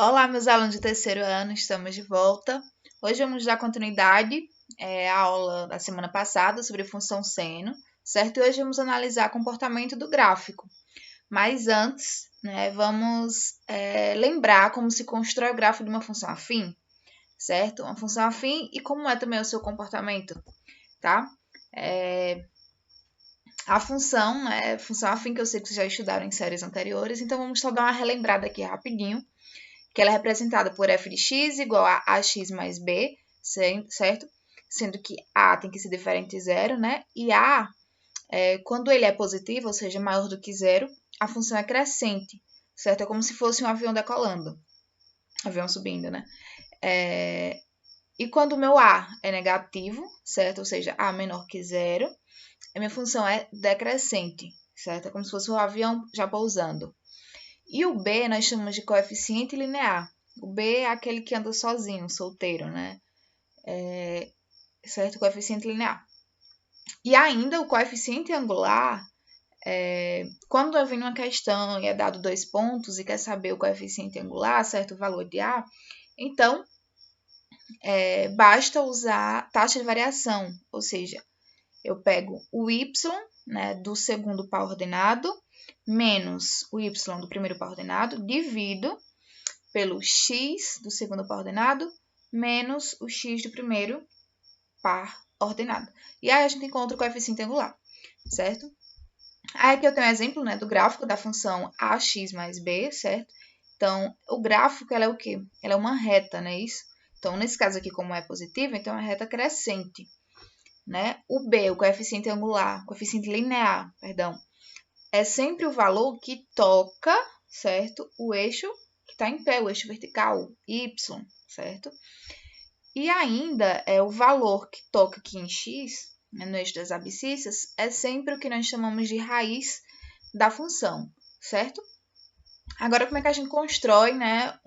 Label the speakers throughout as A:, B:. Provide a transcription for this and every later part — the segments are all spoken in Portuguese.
A: Olá, meus alunos de terceiro ano, estamos de volta. Hoje vamos dar continuidade à aula da semana passada sobre função seno, certo? E hoje vamos analisar o comportamento do gráfico. Mas antes, vamos lembrar como se constrói o gráfico de uma função afim, certo? Uma função afim e como é também o seu comportamento, tá? A função afim que eu sei que vocês já estudaram em séries anteriores, então vamos só dar uma relembrada aqui rapidinho, que ela é representada por f de x igual a ax mais b, certo? Sendo que a tem que ser diferente de zero, né? E a, quando ele é positivo, ou seja, maior do que zero, a função é crescente, certo? É como se fosse um avião decolando, avião subindo, né? E quando o meu a é negativo, certo? Ou seja, a menor que zero, a minha função é decrescente, certo? É como se fosse um avião já pousando. E o B nós chamamos de coeficiente linear. O B é aquele que anda sozinho, solteiro, né? Certo? Coeficiente linear. E ainda o coeficiente angular, quando eu venho uma questão e é dado 2 pontos e quer saber o coeficiente angular, certo? O valor de A, então basta usar taxa de variação, ou seja, eu pego o y, né, do segundo par ordenado, menos o y do primeiro par ordenado, divido pelo x do segundo par ordenado, menos o x do primeiro par ordenado. E aí a gente encontra o coeficiente angular, certo? Aí aqui eu tenho um exemplo, né, do gráfico da função ax mais b, certo? Então, o gráfico, ela é o quê? Ela é uma reta, não é isso? Então, nesse caso aqui, como é positivo, então é uma reta crescente, né? O b, o coeficiente angular, coeficiente linear, perdão, é sempre o valor que toca, certo? O eixo que está em pé, o eixo vertical, y, certo? E ainda o valor que toca aqui em x, né, no eixo das abscissas, é sempre o que nós chamamos de raiz da função, certo? Agora, como é que a gente constrói, né,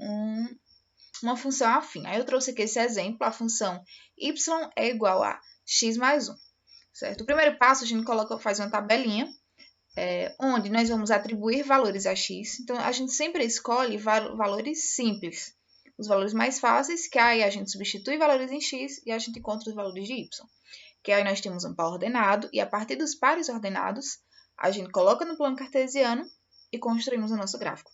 A: uma função afim? Aí eu trouxe aqui esse exemplo, a função y é igual a x mais 1, certo? O primeiro passo, a gente faz uma tabelinha, onde nós vamos atribuir valores a x. Então, a gente sempre escolhe valores simples, os valores mais fáceis, que aí a gente substitui valores em x e a gente encontra os valores de y. Que aí nós temos um par ordenado e a partir dos pares ordenados, a gente coloca no plano cartesiano e construímos o nosso gráfico,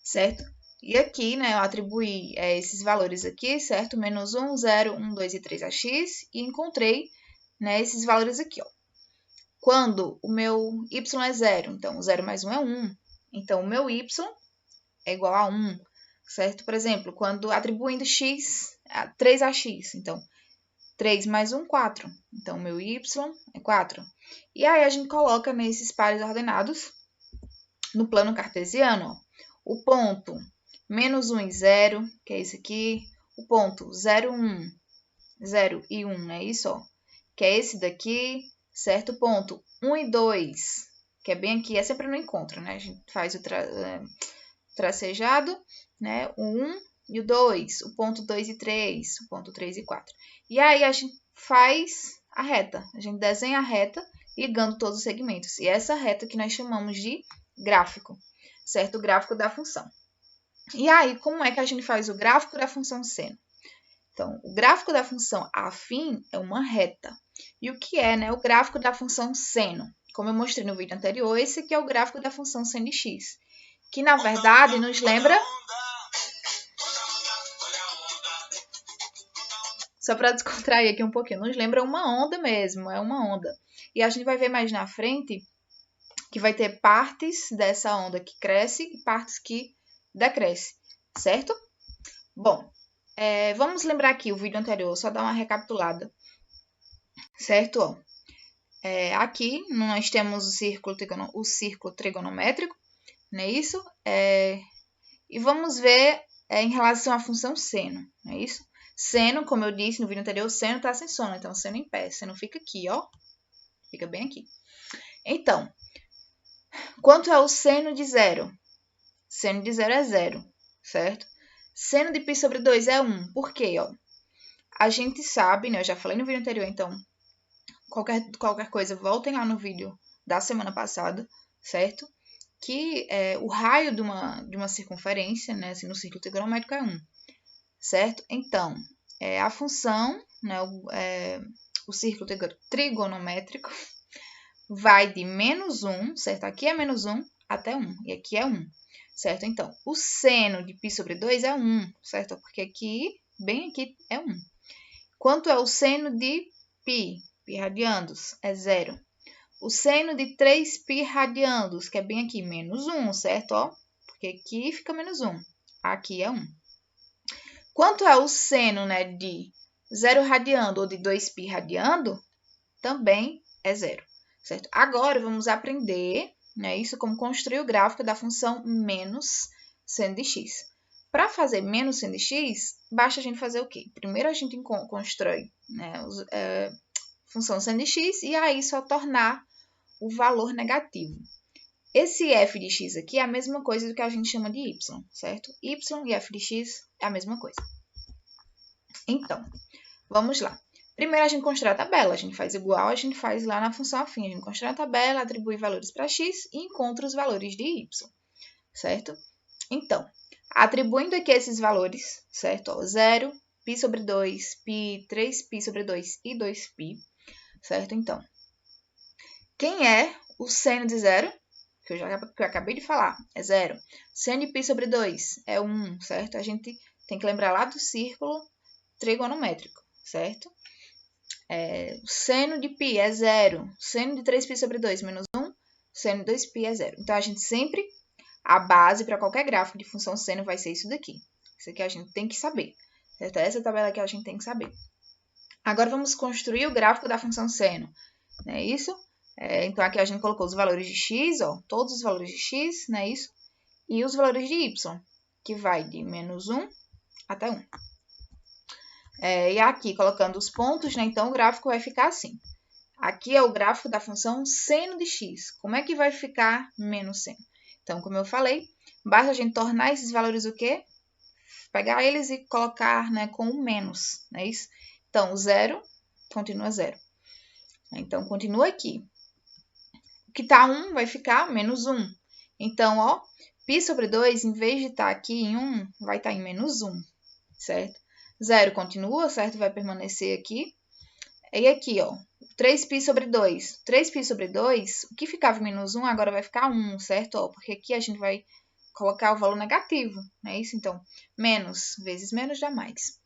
A: certo? E aqui, né, eu atribuí esses valores aqui, certo? Menos 1, 0, 1, 2 e 3 a x e encontrei, né, esses valores aqui, ó. Quando o meu y é 0, então 0 mais 1 é 1. Então, o meu y é igual a 1, certo? Por exemplo, quando atribuindo x, 3 a x, então 3 mais 1, 4. Então, o meu y é 4. E aí, a gente coloca nesses pares ordenados, no plano cartesiano, ó, o ponto menos 1 e 0, que é esse aqui, o ponto 0, 1, 0 e 1, não é isso? Ó, que é esse daqui, certo? Ponto 1 e 2, que é bem aqui, é sempre no encontro, né? A gente faz o tracejado, né? O 1 e o 2, o ponto 2 e 3, o ponto 3 e 4. E aí a gente faz a reta, a gente desenha a reta ligando todos os segmentos. E essa reta que nós chamamos de gráfico, certo? O gráfico da função. E aí, como é que a gente faz o gráfico da função seno? Então, o gráfico da função afim é uma reta. E o que é, né, o gráfico da função seno? Como eu mostrei no vídeo anterior, esse aqui é o gráfico da função seno de x, que na verdade nos lembra... Só para descontrair aqui um pouquinho, nos lembra uma onda mesmo, é uma onda. E a gente vai ver mais na frente que vai ter partes dessa onda que cresce e partes que decresce, certo? Bom, vamos lembrar aqui o vídeo anterior, só dar uma recapitulada, certo? Ó, aqui nós temos o círculo trigonométrico, não é isso? E vamos ver em relação à função seno, não é isso? Seno, como eu disse no vídeo anterior, seno está sem sono, então seno em pé, seno fica aqui, ó, fica bem aqui. Então, quanto é o seno de zero? Seno de zero é 0, certo? Seno de π sobre 2 é 1. Por quê? Ó? A gente sabe, né? Eu já falei no vídeo anterior, então qualquer coisa, voltem lá no vídeo da semana passada, certo? que o raio de uma circunferência, né, assim, no círculo trigonométrico é 1, certo? Então, a função, né, o círculo trigonométrico vai de menos 1, certo? Aqui é menos 1 até 1, e aqui é 1, certo? Então, o seno de π sobre 2 é 1, certo? Porque aqui, bem aqui, é 1. Quanto é o seno de π? Π radiandos é 0. O seno de 3π radiandos, que é bem aqui, menos 1, certo? Ó, porque aqui fica menos 1, aqui é 1. Quanto é o seno, né, de 0 radiando ou de 2π radiando? Também é 0, certo? Agora, vamos aprender, né, isso como construir o gráfico da função menos seno de x. Para fazer menos seno de x, basta a gente fazer o quê? Primeiro, a gente constrói, né, função seno de x e aí só tornar o valor negativo. Esse f de x aqui é a mesma coisa do que a gente chama de y, certo? Y e f de x é a mesma coisa. Então, vamos lá. Primeiro, a gente constrói a tabela. A gente faz igual a gente faz lá na função afim. A gente constrói a tabela, atribui valores para x e encontra os valores de y, certo? Então, atribuindo aqui esses valores, certo? Ó, 0, π sobre 2, π, 3π sobre 2 e 2π, certo? Então, quem é o seno de 0? Que eu acabei de falar, é 0. Seno de π sobre 2 é 1, certo? A gente tem que lembrar lá do círculo trigonométrico, certo? O seno de π é 0. Seno de 3π sobre 2 menos 1, seno de 2π é 0. Então, a gente sempre, a base para qualquer gráfico de função seno vai ser isso daqui. Isso aqui a gente tem que saber, certo? Essa tabela aqui a gente tem que saber. Agora, vamos construir o gráfico da função seno, não é isso? Então, aqui a gente colocou os valores de x, ó, todos os valores de x, não é isso? E os valores de y, que vai de menos 1 até 1. E aqui, colocando os pontos, né, então o gráfico vai ficar assim. Aqui é o gráfico da função seno de x. Como é que vai ficar menos seno? Então, como eu falei, basta a gente tornar esses valores o quê? Pegar eles e colocar, né, com o menos, não é isso? Então, 0 continua 0. Então, continua aqui. O que está 1 vai ficar menos 1. Então, ó, π sobre 2, em vez de estar aqui em 1, vai estar em menos 1, certo? 0 continua, certo? Vai permanecer aqui. E aqui, ó, 3π sobre 2. 3π sobre 2, o que ficava em menos 1 agora vai ficar 1, certo? Ó, porque aqui a gente vai colocar o valor negativo, não é isso? Então, menos vezes menos dá mais,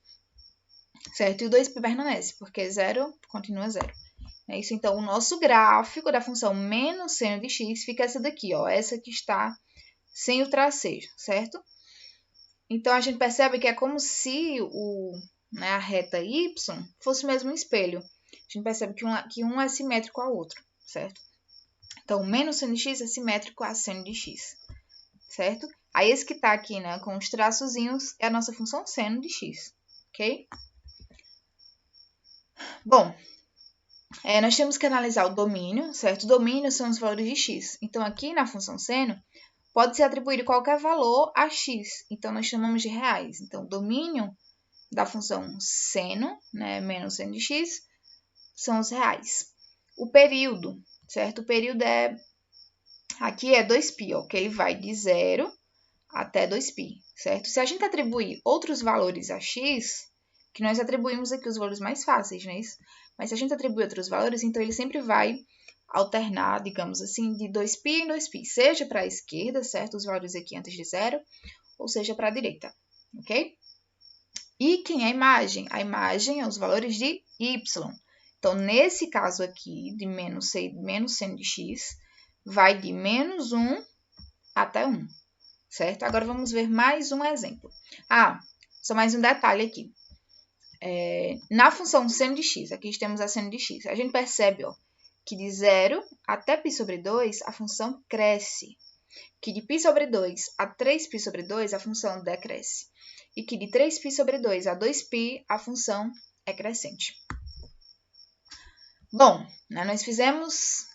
A: certo? E o 2π permanece, porque 0 continua 0. É isso, então, o nosso gráfico da função menos seno de x fica essa daqui, ó, essa que está sem o tracejo, certo? Então, a gente percebe que é como se a reta y fosse mesmo um espelho. A gente percebe que um é simétrico ao outro, certo? Então, menos seno de x é simétrico a seno de x, certo? Aí, esse que está aqui, né, com os traçozinhos, é a nossa função seno de x, ok? Bom, nós temos que analisar o domínio, certo? O domínio são os valores de x. Então, aqui na função seno, pode ser atribuído qualquer valor a x. Então, nós chamamos de reais. Então, o domínio da função seno, né, menos seno de x, são os reais. O período, certo? O período aqui é 2π, ó, que ele vai de 0 até 2π, certo? Se a gente atribuir outros valores a x, que nós atribuímos aqui os valores mais fáceis, né? Mas se a gente atribuir outros valores, então ele sempre vai alternar, digamos assim, de 2π em 2π, seja para a esquerda, certo? Os valores aqui antes de 0, ou seja para a direita, ok? E quem é a imagem? A imagem é os valores de y. Então, nesse caso aqui, de menos seno de x, vai de menos 1 até 1, certo? Agora, vamos ver mais um exemplo. Só mais um detalhe aqui. Na função seno de x, aqui temos a seno de x, a gente percebe, ó, que de 0 até π sobre 2, a função cresce. Que de π sobre 2 a 3π sobre 2, a função decresce. E que de 3π sobre 2 a 2π, a função é crescente. Bom, né, nós fizemos,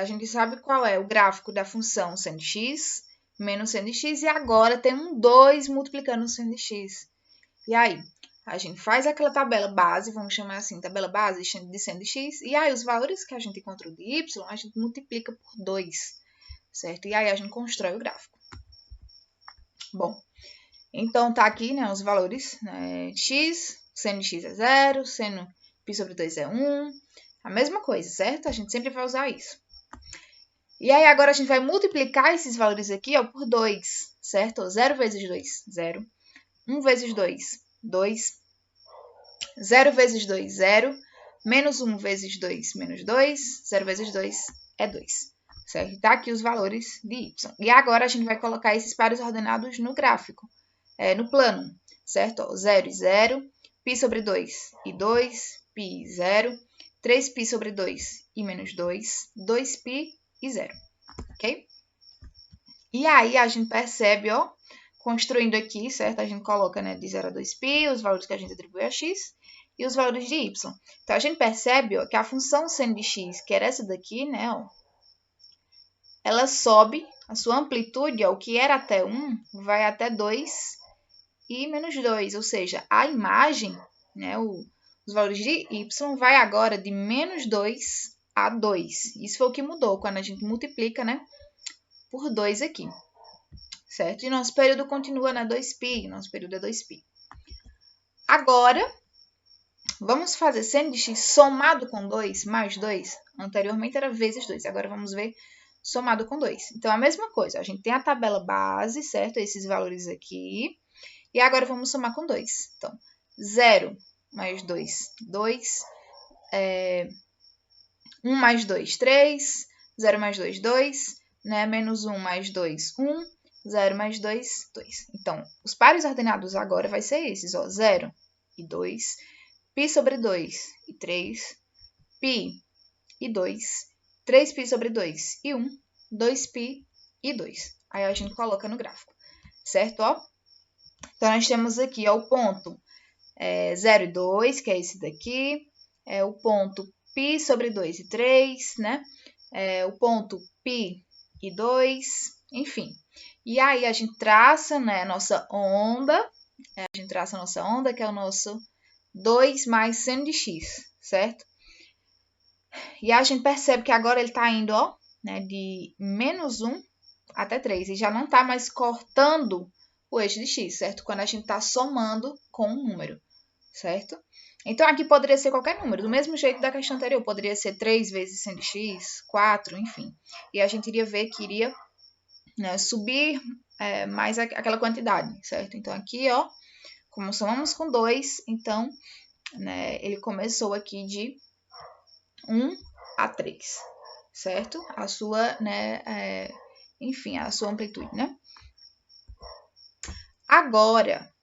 A: a gente sabe qual é o gráfico da função seno de x, menos seno de x, e agora tem um 2 multiplicando o seno de x. E aí, a gente faz aquela tabela base, vamos chamar assim, tabela base de seno de x, e aí os valores que a gente encontrou de y, a gente multiplica por 2, certo? E aí a gente constrói o gráfico. Bom, então tá aqui, né, os valores, né, x, seno de x é 0, seno π sobre 2 é 1, a mesma coisa, certo? A gente sempre vai usar isso. E aí agora a gente vai multiplicar esses valores aqui, ó, por 2, certo? 0 vezes 2, 0. 1 vezes 2, 2. 0 vezes 2, 0. Menos 1 vezes 2, menos 2. 0 vezes 2 é 2. Certo? Tá aqui os valores de y. E agora a gente vai colocar esses pares ordenados no gráfico, no plano, certo? Ó, 0 e 0, π sobre 2 e 2, π e 0, 3π sobre 2 e menos 2, 2π e 0, ok? E aí a gente percebe, ó, construindo aqui, certo? A gente coloca, né, de 0 a 2π, os valores que a gente atribui a x, e os valores de y. Então, a gente percebe, ó, que a função seno de x, que era essa daqui, né, ó, ela sobe, a sua amplitude, ó, o que era até 1, vai até 2 e menos 2, ou seja, a imagem, né, os valores de y vai agora de menos 2 a 2. Isso foi o que mudou quando a gente multiplica, né, por 2 aqui, certo? E nosso período continua na 2π, nosso período é 2π. Agora, vamos fazer seno de x somado com 2 mais 2. Anteriormente era vezes 2, agora vamos ver somado com 2. Então, a mesma coisa, a gente tem a tabela base, certo? Esses valores aqui. E agora vamos somar com 2. Então, 0 mais 2, 2. 1 mais 2, 3. 0 mais 2, 2. Né? Menos 1 mais 2, 1. 0 mais 2, 2. Então, os pares ordenados agora vai ser esses, ó. 0 e 2. π sobre 2 e 3. π e 2. 3π sobre 2 e 1. 2π e 2. Aí a gente coloca no gráfico, certo? Ó. Então, nós temos aqui, ó, o ponto 0 e 2, que é esse daqui. O ponto π sobre 2 e 3, né? O ponto π e 2, enfim. E aí, a gente traça, né, a nossa onda. A gente traça a nossa onda, que é o nosso 2 mais seno de x, certo? E a gente percebe que agora ele está indo, ó, né, de menos 1 até 3. E já não está mais cortando o eixo de x, certo? Quando a gente está somando com um número, certo? Então, aqui poderia ser qualquer número. Do mesmo jeito da questão anterior, poderia ser 3 vezes seno de x, 4, enfim. E a gente iria ver que iria, né, subir mais aquela quantidade, certo? Então, aqui, ó, como somamos com 2, então, né, ele começou aqui de 1 a 3, certo? A sua, né, enfim, a sua amplitude, né? Agora,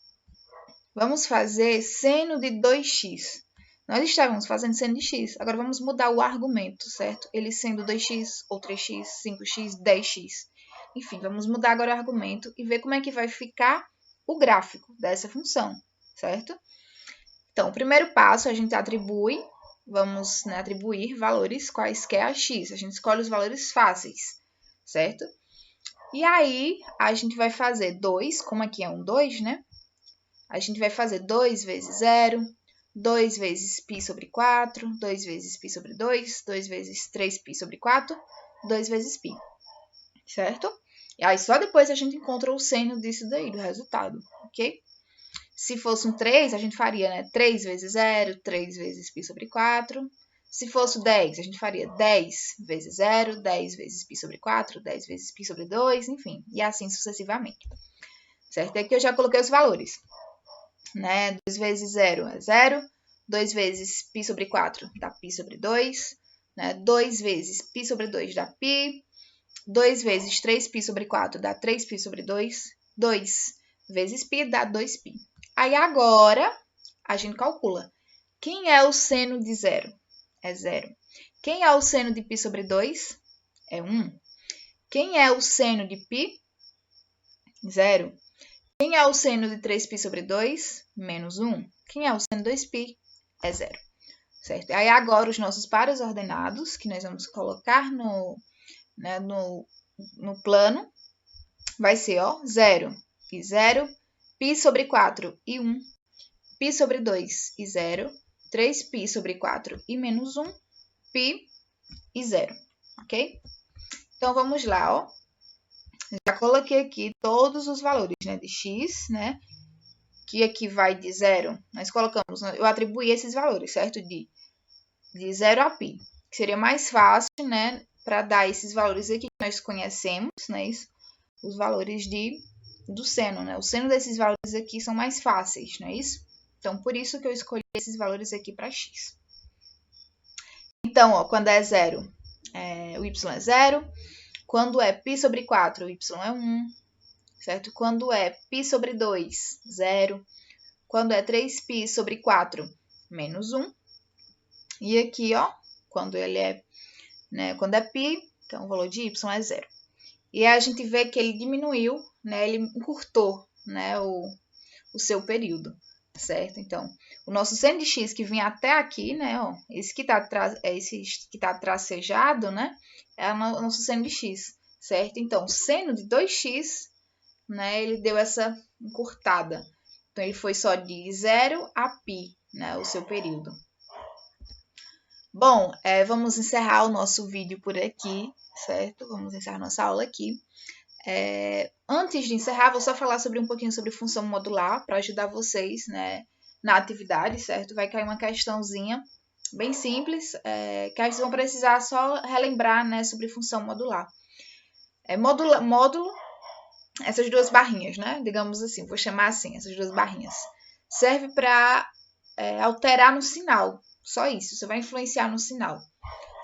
A: vamos fazer seno de 2x. Nós estávamos fazendo seno de x, agora vamos mudar o argumento, certo? Ele sendo 2x, ou 3x, 5x, 10x. Enfim, vamos mudar agora o argumento e ver como é que vai ficar o gráfico dessa função, certo? Então, o primeiro passo, a gente atribui, vamos, né, atribuir valores quaisquer a x. A gente escolhe os valores fáceis, certo? E aí, a gente vai fazer 2, como aqui é um 2, né? A gente vai fazer 2 vezes 0, 2 vezes π sobre 4, 2 vezes π sobre 2, 2 vezes 3π sobre 4, 2 vezes π, certo? E aí, só depois a gente encontra o seno disso daí, do resultado, ok? Se fosse um 3, a gente faria, né, 3 vezes 0, 3 vezes π sobre 4. Se fosse 10, a gente faria 10 vezes 0, 10 vezes π sobre 4, 10 vezes π sobre 2, enfim, e assim sucessivamente. Certo? Aqui eu já coloquei os valores, né? 2 vezes 0 é 0, 2 vezes π sobre 4 dá π sobre 2, né? 2 vezes π sobre 2 dá π, 2 vezes 3π sobre 4 dá 3π sobre 2, 2 vezes π dá 2π. Aí agora a gente calcula. Quem é o seno de 0? É 0. Quem é o seno de π sobre 2? É 1. Quem é o seno de π? 0. Quem é o seno de 3π sobre 2? Menos 1. Quem é o seno de 2π? É 0. Certo? Aí agora os nossos pares ordenados, que nós vamos colocar no plano, vai ser, ó, 0 e 0, π sobre 4 e 1, π sobre 2 e 0, 3π sobre 4 e menos 1, π e 0, ok? Então, vamos lá, ó. Já coloquei aqui todos os valores, né, de x, né, que aqui vai de 0. Nós colocamos, eu atribuí esses valores, certo? De 0 a π, que seria mais fácil, né, para dar esses valores aqui que nós conhecemos, né, isso, os valores do seno, né? O seno desses valores aqui são mais fáceis, não é isso? Então, por isso que eu escolhi esses valores aqui para x. Então, ó, quando é 0, o y é 0. Quando é π sobre 4, o y é 1, certo? Quando é π sobre 2, 0. Quando é 3π sobre 4, menos 1. E aqui, ó, quando ele é, né, quando é π, então o valor de y é 0. E aí a gente vê que ele diminuiu, né, ele encurtou, né, o seu período, certo? Então, o nosso seno de x que vinha até aqui, né, ó, esse que tá tracejado, né, é o nosso seno de x, certo? Então, seno de 2x, né, ele deu essa encurtada. Então, ele foi só de 0 a π, né, o seu período. Bom, vamos encerrar o nosso vídeo por aqui, certo? Vamos encerrar nossa aula aqui. Antes de encerrar, vou só falar um pouquinho sobre função modular, para ajudar vocês, né, na atividade, certo? Vai cair uma questãozinha bem simples, que vocês vão precisar só relembrar, né, sobre função modular. Módulo, essas duas barrinhas, né? Digamos assim, vou chamar assim, essas duas barrinhas. Serve para alterar no sinal, só isso, você vai influenciar no sinal,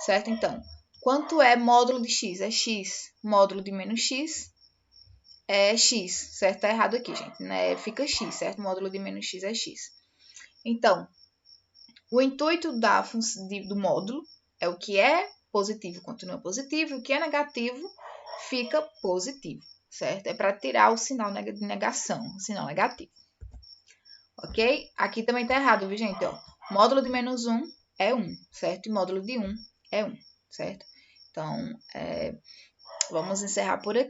A: certo? Então, quanto é módulo de x? É x. Módulo de menos x é x, certo? Tá errado aqui, gente, né? Fica x, certo? Módulo de menos x é x. Então, o intuito do módulo é o que é positivo continua positivo, o que é negativo fica positivo, certo? É para tirar o sinal de negação, o sinal negativo. Ok? Aqui também tá errado, viu, gente? Ó, módulo de menos 1 é 1, certo? E módulo de 1 é 1, certo? Então, vamos encerrar por aqui.